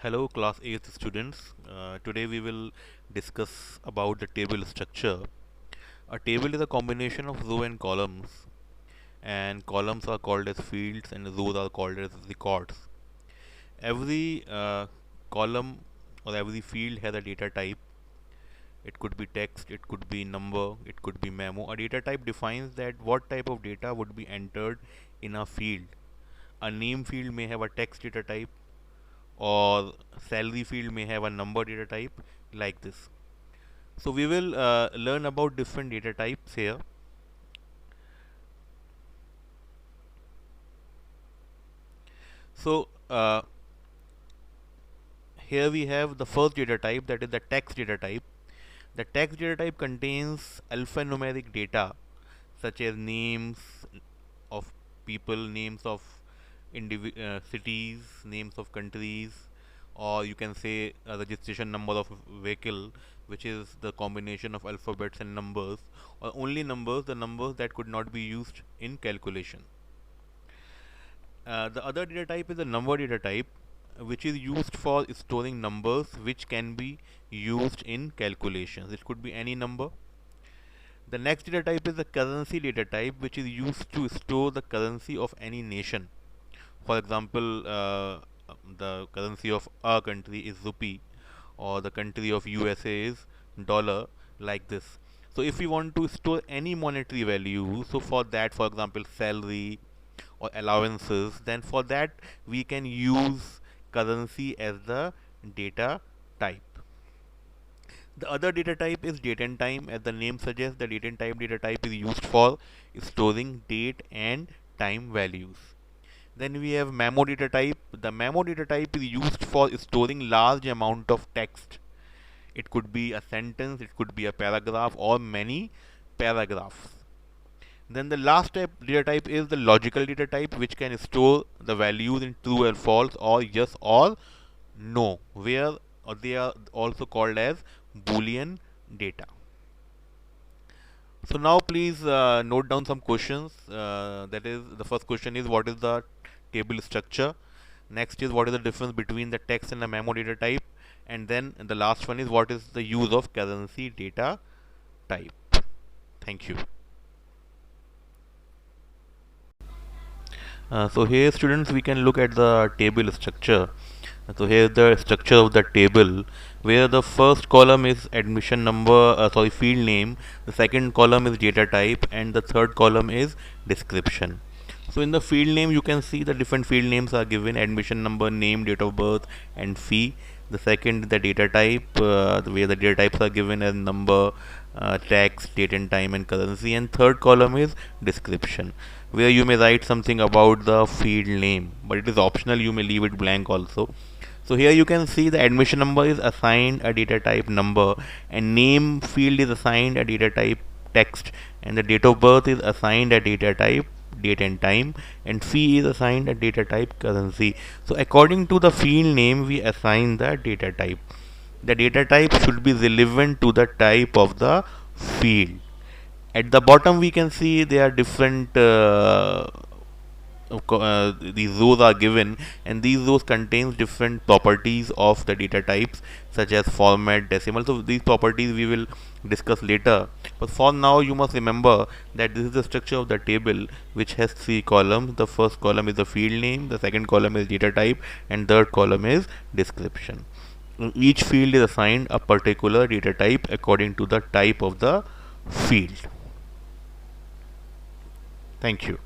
Hello class 8th students. Today we will discuss about the table structure. A table is a combination of row and columns, and columns are called as fields and rows are called as records. Every column or every field has a data type. It could be text, it could be number, it could be memo. A data type defines that what type of data would be entered in a field. A name field may have a text data type, or salary field may have a number data type like this. So we will learn about different data types here. So here we have the first data type, that is the text data type. The text data type contains alphanumeric data such as names of people, names of cities, names of countries, or you can say registration number of vehicle, which is the combination of alphabets and numbers, or only numbers, the numbers that could not be used in calculation. The other data type is the number data type, which is used for storing numbers which can be used in calculations. It could be any number. The next data type is the currency data type, which is used to store the currency of any nation. For example, the currency of our country is rupee, or the country of USA is dollar, like this. So if we want to store any monetary value, so for that, for example, salary or allowances, then for that we can use currency as the data type. The other data type is date and time. As the name suggests, the date and time data type is used for storing date and time values. Then we have memo data type. The memo data type is used for storing large amount of text. It could be a sentence, it could be a paragraph, or many paragraphs. Then the last type data type is the logical data type, which can store the values in true or false, or yes or no, where they are also called as Boolean data. So now please note down some questions. That is, the first question is, what is the table structure? Next is, what is the difference between the text and the memo data type? And then the last one is, what is the use of currency data type? Thank you. So here students, we can look at the table structure. So here is the structure of the table, where the first column is admission number, field name, the second column is data type, and the third column is description. So in the field name, you can see the different field names are given: admission number, name, date of birth, and fee. The second, the data type, where the data types are given as number, text, date and time, and currency. And third column is description, where you may write something about the field name, but it is optional, you may leave it blank also. So here you can see the admission number is assigned a data type number, and name field is assigned a data type text, and the date of birth is assigned a data type date and time, and fee is assigned a data type currency. So according to the field name, we assign the data type. The data type should be relevant to the type of the field. At the bottom we can see there are different these rows are given, and these rows contains different properties of the data types, such as format, decimal. So these properties we will discuss later, but for now you must remember that this is the structure of the table, which has three columns. The first column is the field name, the second column is data type, and third column is description. Each field is assigned a particular data type according to the type of the field. Thank you.